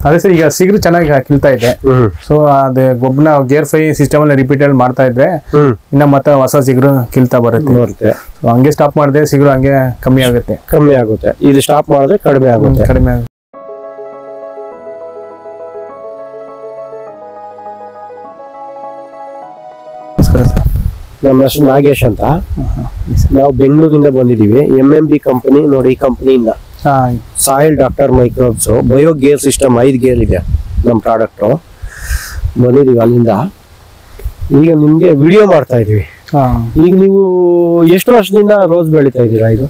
ಅದೇ ಸರ್ ಈಗ ಸಿಗರು ಚೆನ್ನಾಗಿ ಕಿಲ್ತಾ ಇದೆ. ಸೊ ಅದೇ ಗೊಬ್ಬನ ಗೇರ್ ಫೈ ಸಿಸ್ಟಮ್ ಅಲ್ಲಿ ರಿಪೀಟೆಡ್ ಮಾಡ್ತಾ ಇದ್ರೆ ಇನ್ನ ಮತ್ತೆ ಹೊಸ ಸಿಗರು ಕಿಲ್ತಾ ಬರುತ್ತೆ. ಸೊ ಹಂಗೆ ಸ್ಟಾಪ್ ಮಾಡಿದ್ರೆ ಸಿಗರು ಹಂಗೆ ಕಮ್ಮಿ ಆಗುತ್ತೆ. ಇದು ಸ್ಟಾಪ್ ಮಾಡಿದ್ರೆ ಕಡಿಮೆ ಆಗುತ್ತೆ. ನಮ್ಮ ಹೆಸರು ನಾಗೇಶ್ ಅಂತ. ನಾವು ಬೆಂಗಳೂರಿಂದ ಬಂದಿದೀವಿ. MMB ಕಂಪನಿ ನೋಡಿ, ಈ ಕಂಪನಿಯಿಂದ soil doctor microbes bio gear system 5 gear ಇದೆ ನಮ್ಮ ಪ್ರಾಡಕ್ಟ್. ಬಂದಿದೀವಿ ಅಲ್ಲಿಂದ. ಈಗ ನಿಮ್ಗೆ ವಿಡಿಯೋ ಮಾಡ್ತಾ ಇದೀವಿ. ಈಗ ನೀವು ಎಷ್ಟು ವರ್ಷದಿಂದ ರೋಸ್ ಬೆಳಿತಾ ಇದ್ದೀರಾ? ಇದು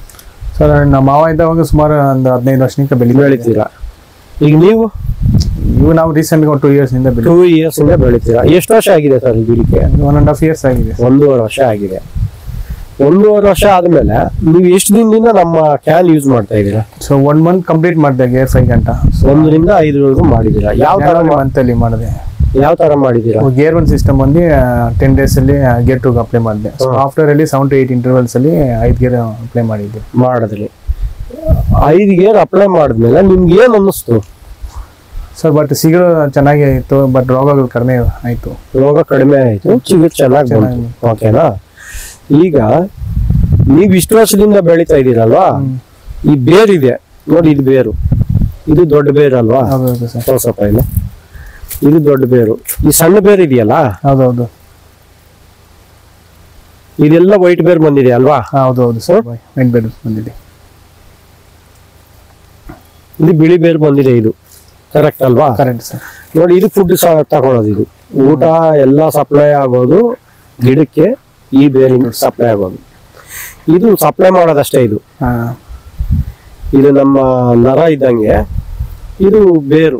ಸರ್ ನಮ್ಮ ಮಾವ ಇದ್ದಾಗ ಸುಮಾರು ಒಂದು 15 ವರ್ಷದಿಂದ ಬೆಳಿತೀರಾ. ಈಗ ನೀವು ನಾವು ರೀಸೆಂಟ್ 2 ಇಯರ್ಸ್ ಇಂದ 2 ಇಯರ್ಸ್ ಇಂದ ಬೆಳಿತೀರಾ. ಎಷ್ಟು ವರ್ಷ ಆಗಿದೆ ಸರ್ ಈ ಗಿಡಕ್ಕೆ? 1.5 years ಆಗಿದೆ. 1.5 ವರ್ಷ ಆಗಿದೆ. 1.5 ವರ್ಷ ಆದ್ಮೇಲೆ ನೀವು ಎಷ್ಟು ದಿನದಿಂದ ನಮ್ಮ ಕ್ಯಾನ್ ಯೂಸ್ ಮಾಡ್ತಾ ಇದ್ದೀರಾ? ಸೊ 1 month ಕಂಪ್ಲೀಟ್ ಮಾಡಿದೆ ಗೇರ್ 5 ಗಂಟ. 1 ರಿಂದ 5 ಮಾಡಿದ್ದೀರಾ. ಯಾವ ತರ ಮಂತ್ ಅಲ್ಲಿ ಮಾಡಿದೆ? ಯಾವ ತರ ಮಾಡಿದ್ದೀರಾ? ಗೇರ್ 1 ಸಿಸ್ಟಮ್ ಬಂದು 10 days ಅಲ್ಲಿ ಗೇರ್ 2 ಅಪ್ಲೈ ಮಾಡಿದೆ. ಆಫ್ಟರ್ ಅಲ್ಲಿ 7 to 8 intervals ಅಲ್ಲಿ 5 ಗೇರ್ ಅಪ್ಲೈ ಮಾಡಿದ್ರಿ. 5 ಗೇರ್ ಅಪ್ಲೈ ಮಾಡಿದ್ಮೇಲೆ ನಿಮ್ಗೆ ಏನ್ ಅನ್ನಿಸ್ತು ಸರ್? ಬಟ್ ಸಿಗರು ಚೆನ್ನಾಗಿ ಇತ್ತು, ಬಟ್ ರೋಗಗಳು ಕಡಿಮೆ ಆಯ್ತು. ಚಿಗುರು ಚೆನ್ನಾಗಿ ಬಂತು. ಓಕೆನಾ? ಈಗ ನೀವ್ ಇಷ್ಟು ವರ್ಷದಿಂದ ಬೆಳಿತಾ ಇದೀರಲ್ವಾ, ಈ ಬೇರ್ ಇದೆ ನೋಡಿ, ಇದು ಬೇರು, ಇದು ದೊಡ್ಡ ಬೇರು ಅಲ್ವಾ? ಸ್ವಲ್ಪ ಇಲ್ಲ, ಇದು ದೊಡ್ಡ ಬೇರು. ಈ ಸಣ್ಣ ಬೇರು ಇದೆಯಲ್ಲ, ಹೌದೌದು, ಇದೆಲ್ಲ ವೈಟ್ ಬೇರ್ ಬಂದಿದೆ ಅಲ್ವಾ? ಹೌದೌದು ಸರ್, ವೈಟ್ ಬೇರ್ ಬಂದಿದೆ. ಇದು ಬಿಳಿ ಬೇರು ಬಂದಿದೆ. ಇದು ಕರೆಕ್ಟ್ ಅಲ್ವಾ? Correct sir. ನೋಡಿ, ಇದು ಫುಡ್ ತಗೊಳ್ಳೋದು, ಇದು ಊಟ ಎಲ್ಲ ಸಪ್ಲೈ ಆಗೋದು ಗಿಡಕ್ಕೆ, ಈ ಬೇರಿಂದ ಸಪ್ಲೈ ಆಗೋದು. ಇದು ಸಪ್ಲೈ ಮಾಡೋದಷ್ಟೇ. ಇದು ನಮ್ಮ ನರ ಇದ್ದಂಗೆ, ಇದು ಬೇರು,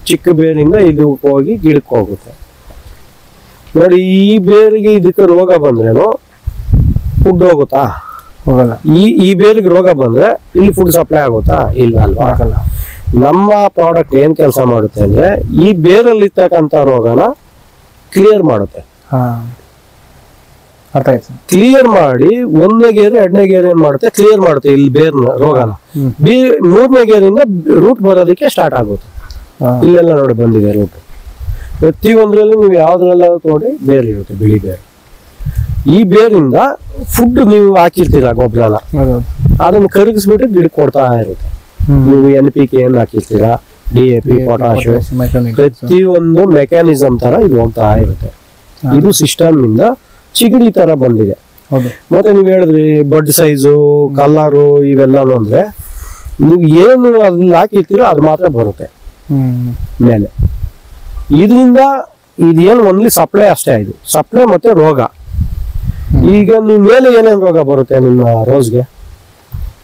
ಚಿಕ್ಕ ಬೇರಿಂದ ಇದು ಹೋಗಿ ಗಿಡಕ್ಕೆ ಹೋಗುತ್ತೆ. ನೋಡಿ, ಈ ಬೇರಿಗೆ ಇದಕ್ಕೆ ರೋಗ ಬಂದ್ರೇನು ಫುಡ್ ಹೋಗುತ್ತಾ? ಹೋಗಲ್ಲ. ಈ ಬೇರಿಗೆ ರೋಗ ಬಂದ್ರೆ ಇಲ್ಲಿ ಫುಡ್ ಸಪ್ಲೈ ಆಗುತ್ತಾ? ಇಲ್ಲ ಅಲ್ವಾ? ಆಗಲ್ಲ. ನಮ್ಮ ಪ್ರಾಡಕ್ಟ್ ಏನ್ ಕೆಲಸ ಮಾಡುತ್ತೆ ಅಂದ್ರೆ, ಈ ಬೇರಲ್ಲಿ ಇರ್ತಕ್ಕಂಥ ರೋಗನ ಕ್ಲಿಯರ್ ಮಾಡುತ್ತೆ. ಕ್ಲಿಯರ್ ಮಾಡಿ 1ನೇ ಗೇರ್ 2ನೇ ಗೇರ್ ಏನ್ ಮಾಡುತ್ತೆ? ಕ್ಲಿಯರ್ ಮಾಡುತ್ತೆ ಇಲ್ಲಿ ಬೇರ್ನ ರೋಗನ. 3ನೇ ಗೇರಿಂದ ರೂಟ್ ಬರೋದಕ್ಕೆ ಸ್ಟಾರ್ಟ್ ಆಗುತ್ತೆ. ಇಲ್ಲೆಲ್ಲ ನೋಡಿ ಬಂದಿದೆ ರೂಟ್. ಪ್ರತಿಯೊಂದ್ರಲ್ಲಿ ನೀವು ಯಾವ್ದ್ರೆಲ್ಲ ನೋಡಿ ಬೇರ್ ಇರುತ್ತೆ, ಬಿಳಿ ಬೇರು. ಈ ಬೇರಿಂದ ಫುಡ್ ನೀವು ಹಾಕಿರ್ತೀರ ಗೊಬ್ಬರನ, ಅದನ್ನ ಕರಗಿಸ್ಬಿಟ್ಟು ಗಿಡಕ್ಕೆ ಕೊಡ್ತಾ ಇರುತ್ತೆ. ನೀವು NPK ಏನ್ ಹಾಕಿರ್ತೀರಾ, DAP, ಪೊಟಾಶ್, ಪ್ರತಿಯೊಂದು ಮೆಕ್ಯಾನಿಸಮ್ ತರ ಇದು ಹೋಗ್ತಾ ಇರುತ್ತೆ. ಇದು ಸಿಸ್ಟಮ್ ಇಂದ ಚಿಗಡಿ ತರ ಬಂದಿದೆ. ಮತ್ತೆ ನೀವ್ ಹೇಳಿದ್ರಿ ಬಡ್ ಸೈಜು, ಕಲರು ಇವೆಲ್ಲ ಅಂದ್ರೆ, ನೀವು ಏನು ಅದನ್ನ ಹಾಕಿರ್ತೀರೋ ಅದು ಮಾತ್ರ ಬರುತ್ತೆ ಮೇಲೆ. ಇದರಿಂದ ಇದೇನು ಓನ್ಲಿ ಸಪ್ಲೈ ಅಷ್ಟೇ. ಇದು ಸಪ್ಲೈ ಮತ್ತೆ ರೋಗ. ಈಗ ನಿಮ್ ಮೇಲೆ ಏನೇನು ರೋಗ ಬರುತ್ತೆ ನಿಮ್ಮ ರೋಸ್ಗೆ?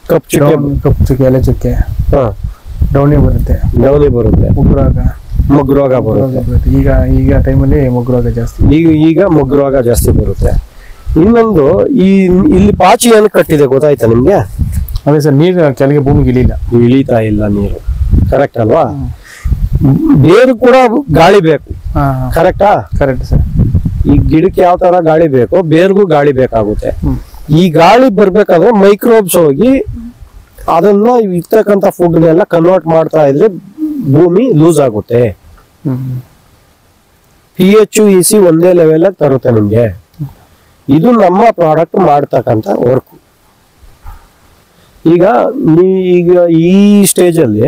ಕಪ್ಪು ಚುಕ್ಕೆ, ಎಲೆ ಚುಕ್ಕೆ, ಡೌನಿ ಬರುತ್ತೆ, ಮೊಗ್ಗು ರೋಗ ಬರುತ್ತೆ. ಈಗ ಟೈಮಲ್ಲಿ ಮೊಗ್ಗು ರೋಗ ಜಾಸ್ತಿ. ಈಗ ಮೊಗ್ಗು ರೋಗ ಜಾಸ್ತಿ ಬರುತ್ತೆ. ಇನ್ನೊಂದು, ಇಲ್ಲಿ ಪಾಚಿ ಏನು ಕಟ್ಟಿದೆ ಗೊತ್ತಾಯ್ತಾ ನಿಮ್ಗೆ? ಅದೇ ಸರ್, ನೀರು ಕೆಳಗೆ ಭೂಮಿಗೆ ಇಳಿತಾ ಇಲ್ಲ ನೀರು. ಕರೆಕ್ಟ್ ಅಲ್ವಾ? ಬೇರು ಕೂಡ ಗಾಳಿ ಬೇಕು. ಕರೆಕ್ಟಾ? Correct sir. ಈ ಗಿಡಕ್ಕೆ ಯಾವ ತರ ಗಾಳಿ ಬೇಕು, ಬೇರ್ಗೂ ಗಾಳಿ ಬೇಕಾಗುತ್ತೆ. ಈ ಗಾಳಿ ಬರ್ಬೇಕಾದ್ರೆ ಮೈಕ್ರೋಬ್ಸ್ ಹೋಗಿ ಅದನ್ನ ಇರ್ತಕ್ಕಂಥ ಫುಡ್ನೆಲ್ಲ ಕನ್ವರ್ಟ್ ಮಾಡ್ತಾ ಇದ್ರೆ ಭೂಮಿ ಲೂಸ್ ಆಗುತ್ತೆ. pH EC ಒಂದೇ ಲೆವೆಲ್ ಆಗಿ ತರುತ್ತೆ ನಿಮ್ಗೆ. ಇದು ನಮ್ಮ ಪ್ರಾಡಕ್ಟ್ ಮಾಡ್ತಕ್ಕಂಥ ವರ್ಕ್. ಈಗ ಈ ಸ್ಟೇಜ್ ಅಲ್ಲಿ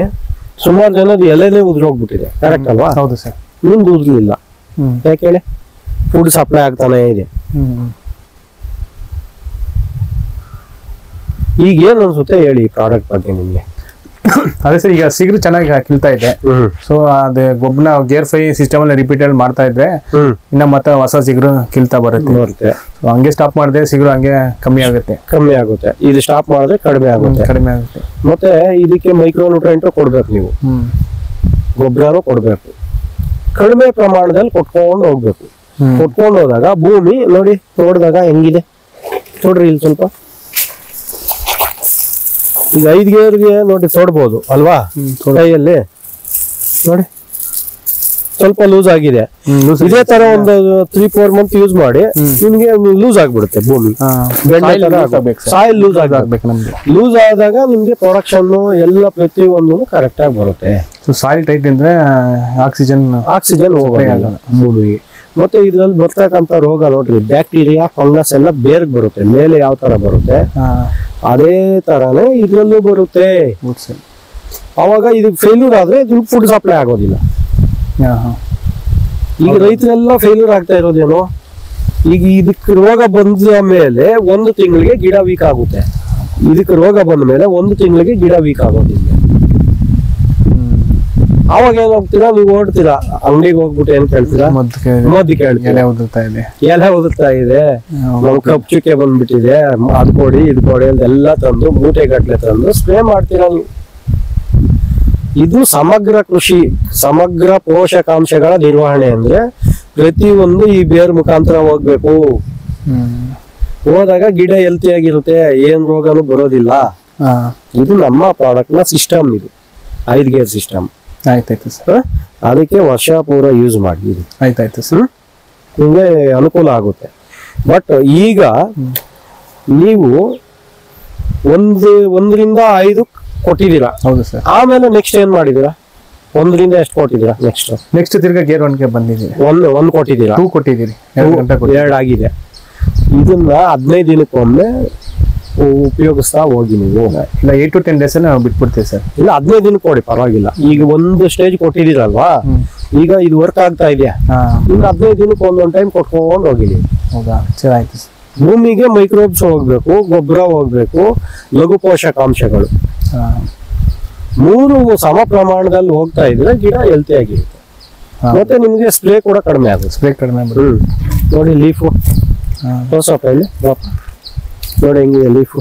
ಸುಮಾರು ಜನದ ಎಲೆನೇ ಉದುರೋಗ್ಬಿಟ್ಟಿದೆ. ಕರೆಕ್ಟ್ ಅಲ್ವಾ? ಹೌದು ಸರ್. ನಿಮ್ದು ಉದ್ರಲಿಲ್ಲ. ಯಾಕೆ ಹೇಳಿ? ಫುಡ್ ಸಪ್ಲೈ ಆಗ್ತಾನೆ ಇದೆ. ಈಗ ಏನ್ ಅನ್ಸುತ್ತೆ ಹೇಳಿ ಈ ಪ್ರಾಡಕ್ಟ್ ಬಗ್ಗೆ ನಿಮ್ಗೆ? ಅದೇ ಸರ್, ಈಗ ಸಿಗರು ಚೆನ್ನಾಗಿ ಕಿಲ್ತಾ ಇದೆ. ಸೊ ಅದೇ ಗೊಬ್ಬನ ಗೇರ್ 5 ಸಿಸ್ಟಮ್ ಅಲ್ಲಿ ರಿಪೀಟೆಡ್ ಮಾಡ್ತಾ ಇದ್ರೆ ಇನ್ನ ಮತ್ತೆ ಹೊಸ ಸಿಗರು ಕಿಲ್ತಾ ಬರುತ್ತೆ. ಹಂಗೆ ಸ್ಟಾಪ್ ಮಾಡಿದ್ರೆ ಸಿಗರು ಹಂಗೆ ಕಮ್ಮಿ ಆಗುತ್ತೆ. ಇದು ಸ್ಟಾಪ್ ಮಾಡಿದ್ರೆ ಕಡಿಮೆ ಆಗುತ್ತೆ. ಮತ್ತೆ ಇದಕ್ಕೆ ಮೈಕ್ರೋ ನ್ಯೂಟ್ರಿಯೆಂಟ್ ಕೊಡ್ಬೇಕು. ನೀವು ಗೊಬ್ಬರನು ಕೊಡ್ಬೇಕು. ಕಡಿಮೆ ಪ್ರಮಾಣದಲ್ಲಿ ಕೊಟ್ಕೊಂಡು ಹೋಗ್ಬೇಕು. ಕೊಟ್ಕೊಂಡು ಹೋದಾಗ ಭೂಮಿ ನೋಡಿ, ನೋಡಿದಾಗ ಹೆಂಗಿದೆ ನೋಡ್ರಿ. ಇಲ್ಲಿ ಸ್ವಲ್ಪ ಈಗ 5 ಗೇರ್ಗೆ ನೋಡಿ ತೋಡ್ಬೋದು ಅಲ್ವಾ? ಕೈಯಲ್ಲಿ ನೋಡಿ ಸ್ವಲ್ಪ ಲೂಸ್ ಆಗಿದೆ. ಇದೇ ತರ ಒಂದು 3-4 ಮಂತ್ ಯೂಸ್ ಮಾಡಿ ನಿಮ್ಗೆ ಲೂಸ್ ಆಗ್ಬಿಡುತ್ತೆ ಭೂಮಿ. ಸಾಯಿಲ್ ಲೂಸ್ ಆಗ್ಬೇಕು ನಮ್ಗೆ. ಲೂಸ್ ಆದಾಗ ನಿಮ್ಗೆ ಪ್ರೊಡಕ್ಷನ್ ಎಲ್ಲ ಪ್ರತಿಯೊಂದು ಕರೆಕ್ಟ್ ಆಗಿ ಬರುತ್ತೆ. ಸಾಯಿಲ್ ಟೈಟ್ ಇದ್ರೆ ಆಕ್ಸಿಜನ್ ಹೋಗಲ್ಲ ಭೂಮಿಗೆ. ಮತ್ತೆ ಇದ್ರಲ್ಲಿ ಬರ್ತಕ್ಕಂತ ರೋಗ ನೋಡ್ರಿ, ಬ್ಯಾಕ್ಟೀರಿಯಾ ಫಂಗಸ್ ಎಲ್ಲ ಬೇರೆ ಬರುತ್ತೆ. ಮೇಲೆ ಯಾವ ತರ ಬರುತ್ತೆ ಅದೇ ತರಾನೇ ಇದ್ರಲ್ಲೂ ಬರುತ್ತೆ. ಅವಾಗ ಇದು ಫೇಲ್ಯೂರ್ ಆದ್ರೆ ಫುಡ್ ಸಪ್ಲೈ ಆಗೋದಿಲ್ಲ. ಈಗ ರೈತರೆಲ್ಲ ಫೇಲ್ಯೂರ್ ಆಗ್ತಾ ಇರೋದೇನು, ಈಗ ಇದಕ್ಕೆ ರೋಗ ಬಂದ ಮೇಲೆ 1 ತಿಂಗಳಿಗೆ ಗಿಡ ವೀಕ್ ಆಗುತ್ತೆ. ಇದಕ್ಕೆ ರೋಗ ಬಂದ ಮೇಲೆ 1 ತಿಂಗಳಿಗೆ ಗಿಡ ವೀಕ್ ಆಗೋದಿಲ್ಲ. ಅವಾಗ ಏನ್ ಹೋಗ್ತೀರಾ, ನೀವು ಓಡ್ತೀರಾ ಅಂಗಡಿಗೆ ಹೋಗ್ಬಿಟ್ಟು ಏನ್ ಕೇಳ್ತೀರಾ, ಮದ್ದು ಕೇಳ್ತೀರಾ. ಎಲೆ ಉದುರ್ತಾ ಇದೆ, ಕಪ್ಪು ಚುಕ್ಕೆ ಬಂದ್ಬಿಟ್ಟಿದೆ, ಅದ್ ಕೊಡಿ ಇದು ಕೊಡಿ ಅಂತ ಎಲ್ಲ ತಂದು ಮೂಟೆ ಗಟ್ಲೆ ತಂದು ಸ್ಪ್ರೇ ಮಾಡ್ತೀರಾ ನೀವು. ಇದು ಸಮಗ್ರ ಕೃಷಿ, ಸಮಗ್ರ ಪೋಷಕಾಂಶಗಳ ನಿರ್ವಹಣೆ ಅಂದ್ರೆ ಪ್ರತಿಯೊಂದು ಈ ಬೇರ್ ಮುಖಾಂತರ ಹೋಗ್ಬೇಕು. ಹೋದಾಗ ಗಿಡ ಹೆಲ್ತಿ ಆಗಿರುತ್ತೆ, ಏನ್ ರೋಗನು ಬರೋದಿಲ್ಲ. ಇದು ನಮ್ಮ ಪ್ರಾಡಕ್ಟ್ ನ ಸಿಸ್ಟಮ್, ಇದು 5 ಗೇರ್ ಸಿಸ್ಟಮ್. ಆಯ್ತಾಯ್ತು ಸರ್. ಅದಕ್ಕೆ ವರ್ಷ ಪೂರ ಯೂಸ್ ಮಾಡಿ. ಆಯ್ತಾಯ್ತು ಸರ್, ನಿಮ್ಗೆ ಅನುಕೂಲ ಆಗುತ್ತೆ. ಬಟ್ ಈಗ ನೀವು 1ರಿಂದ 5 ಕೊಟ್ಟಿದ್ದೀರಾ. ಹೌದು ಸರ್. ಆಮೇಲೆ ನೆಕ್ಸ್ಟ್ ಏನ್ ಮಾಡಿದೀರಾ, 1ರಿಂದ ಎಷ್ಟು ಕೊಟ್ಟಿದ್ದೀರಾ? ನೆಕ್ಸ್ಟ್ ತಿರ್ಗಾ ಗೇರ್ 1ಗೆ ಬಂದಿದ್ದೀವಿ. 1 ಕೊಟ್ಟಿದ್ದೀರಾ, 2 ಕೊಟ್ಟಿದ್ದೀರಿ, 2 ಆಗಿದೆ. ಇದನ್ನ 15 ದಿನಕ್ಕೊಮ್ಮೆ ಉಪಯೋಗಿಸ್ತಾ ಹೋಗಿ ನೀವು. ಇಲ್ಲ 8 to 10 days ನಾವು ಬಿಟ್ಬಿಡ್ತೀವಿ ಸರ್. ಇಲ್ಲ 15 ದಿನಕ್ಕೆ ಕೊಡಿ, ಪರವಾಗಿಲ್ಲ. ಈಗ ಒಂದು ಸ್ಟೇಜ್ ಕೊಟ್ಟಿದ್ದೀರಲ್ವಾ, ಈಗ ಇದು ವರ್ಕ್ ಆಗ್ತಾ ಇದೆಯಾ, ಇನ್ನು 15 ದಿನಕ್ಕೆ ಒಂದೊಂದು ಟೈಮ್ ಕೊಟ್ಕೊಂಡು ಹೋಗಿ ನೀವು. ಹೌದಾ, ಸರಿ ಆಯ್ತು ಸರ್. ಭೂಮಿಗೆ ಮೈಕ್ರೋಬ್ಸ್ ಹೋಗ್ಬೇಕು, ಗೊಬ್ಬರ ಹೋಗ್ಬೇಕು, ಲಘು ಪೋಷಕಾಂಶಗಳು 3 ಸಮ ಪ್ರಮಾಣದಲ್ಲಿ ಹೋಗ್ತಾ ಇದ್ರೆ ಗಿಡ ಹೆಲ್ತಿ ಆಗಿರುತ್ತೆ. ಮತ್ತೆ ನಿಮ್ಗೆ ಸ್ಪ್ರೇ ಕೂಡ ಕಡಿಮೆ ಆಗುತ್ತೆ. ಸ್ಪ್ರೇ ಕಡಿಮೆ ನೋಡಿ ಲೀಫು ಸ್ವಲ್ಪ ಇಲ್ಲಿ ನೋಡಿ ಹೆಂಗಿದೆ ಲೀಫು,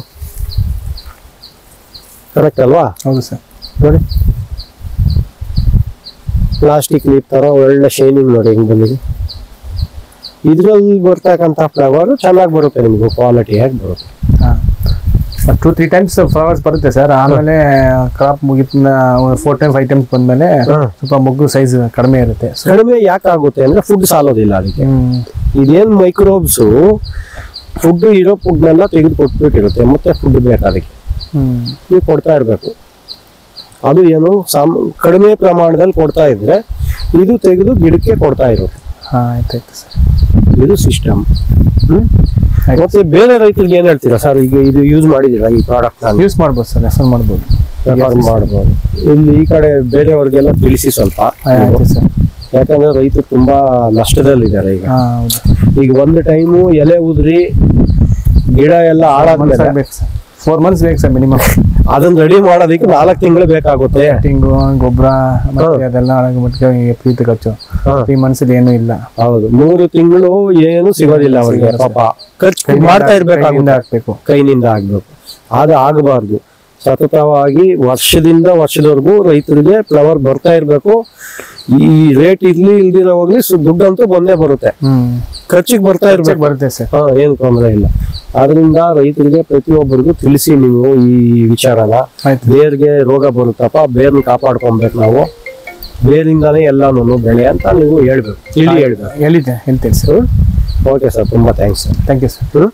ಕರೆಕ್ಟ್ ಅಲ್ವಾ? ಹೌದು ಸರ್. ನೋಡಿ ಪ್ಲಾಸ್ಟಿಕ್ ಲೀಫ್ ತರ ಒಳ್ಳೆ ಶೈನಿಂಗ್ ನೋಡಿ ಹೆಂಗ್ ಬಂದಿದೆ. ಇದ್ರಲ್ಲಿ ಬರ್ತಕ್ಕಂಥ ಫ್ಲವರ್ ಚೆನ್ನಾಗಿ ಬರುತ್ತೆ, ನಿಮ್ಗೆ ಕ್ವಾಲಿಟಿ ಆಗಿ ಬರುತ್ತೆ. 2-3 times ಫ್ಲವರ್ಸ್ ಬರುತ್ತೆ ಸರ್. ಆಮೇಲೆ ಕ್ರಾಪ್ ಮುಗಿದ 4-5 times ಬಂದ್ಮೇಲೆ ಸ್ವಲ್ಪ ಮೊಗ್ಗು ಸೈಜ್ ಕಡಿಮೆ ಇರುತ್ತೆ. ಕಡಿಮೆ ಯಾಕಾಗುತ್ತೆ ಅಂದ್ರೆ ಫುಡ್ ಸಾಲೋದಿಲ್ಲ ಅದಕ್ಕೆ. ಇದೇನ್ ಮೈಕ್ರೋಬ್ಸ್ ಫುಡ್ ಇರೋ ಫುಡ್ನೆಲ್ಲ ತೆಗೆದು ಕೊಟ್ಬಿಟ್ಟಿರುತ್ತೆ, ಮತ್ತೆ ಫುಡ್ ಬೇಕು ಅದಕ್ಕೆ, ನೀವು ಕೊಡ್ತಾ ಇರ್ಬೇಕು. ಅದು ಏನು ಕಡಿಮೆ ಪ್ರಮಾಣದಲ್ಲಿ ಕೊಡ್ತಾ ಇದ್ರೆ ಇದು ತೆಗೆದು ಗಿಡಕ್ಕೆ ಕೊಡ್ತಾ ಇರುತ್ತೆ. ಆಯ್ತಾಯ್ತು ಸರ್, ಇದು ಸಿಸ್ಟಮ್. ಮತ್ತೆ ಬೇರೆ ರೈತರಿಗೆ ಏನ್ ಹೇಳ್ತೀರಾ ಸರ್? ಈಗ ಇದು ಯೂಸ್ ಮಾಡಿದೀರಾ ಈ ಪ್ರಾಡಕ್ಟ್? ಯೂಸ್ ಮಾಡ್ಬೋದು ಸರ್, ರೆಫರ್ ಮಾಡ್ಬೋದು. ಇಲ್ಲಿ ಈ ಕಡೆ ಬೇರೆಯವ್ರಿಗೆಲ್ಲ ತಿಳಿಸಿ ಸ್ವಲ್ಪ. ಯಾಕಂದ್ರೆ ರೈತರು ತುಂಬಾ ನಷ್ಟದಲ್ಲಿದ್ದಾರೆ ಈಗ. ಈಗ ಒಂದು ಟೈಮು ಎಲೆ ಉದ್ರಿ ಗಿಡ ಎಲ್ಲ ಹಾಳಾದ್ಮೇಲೆ 4 months ಬೇಕು ಸರ್ ಮಿನಿಮಮ್. ಅದನ್ನ ರೆಡಿ ಮಾಡೋದಕ್ಕೆ 4 ತಿಂಗಳು ಬೇಕಾಗುತ್ತೆ. ಗೊಬ್ಬರ ಅದೆಲ್ಲ ಪ್ರೀತಿ ಖರ್ಚು 3 months ಏನು ಇಲ್ಲ. ಹೌದು, 3 ತಿಂಗಳು ಏನು ಸಿಗೋದಿಲ್ಲ ಅವರಿಗೆ. ಪಾಪ ಖರ್ಚು ಮಾಡ್ತಾ ಇರ್ಬೇಕಾಗುತ್ತೆ, ಕೈನಿಂದ ಆಗ್ಬೇಕು. ಅದು ಆಗಬಾರ್ದು. ಸತತವಾಗಿ ವರ್ಷದಿಂದ ವರ್ಷದವರೆಗೂ ರೈತರಿಗೆ ಫ್ಲವರ್ ಬರ್ತಾ ಇರ್ಬೇಕು. ಈ ರೇಟ್ ಇಲ್ದಿರೋ ಹೋಗ್ಲಿ ದುಡ್ಡಂತೂ ಬಂದೇ ಬರುತ್ತೆ, ಖರ್ಚಿಗೆ ಬರ್ತಾ ಇರ್ಬೇಕು. ಬರುತ್ತೆ ಸರ್, ಏನು ತೊಂದರೆ ಇಲ್ಲ. ಆದ್ರಿಂದ ರೈತರಿಗೆ ಪ್ರತಿಯೊಬ್ಬರಿಗೂ ತಿಳಿಸಿ ನೀವು ಈ ವಿಚಾರನ. ಬೇರ್ಗೆ ರೋಗ ಬರುತ್ತಪ್ಪ, ಬೇರ್ನ ಕಾಪಾಡ್ಕೊಬೇಕು ನಾವು, ಬೇರಿಂದಾನೇ ಎಲ್ಲಾನು ಬೆಳೆ ಅಂತ ನೀವು ಹೇಳ್ಬೇಕು, ಹೇಳ್ಬೇಕು. ಹೇಳ್ತೀನಿ ಸರ್. ಓಕೆ ಸರ್, ತುಂಬಾ thanks sir. Thank you sir.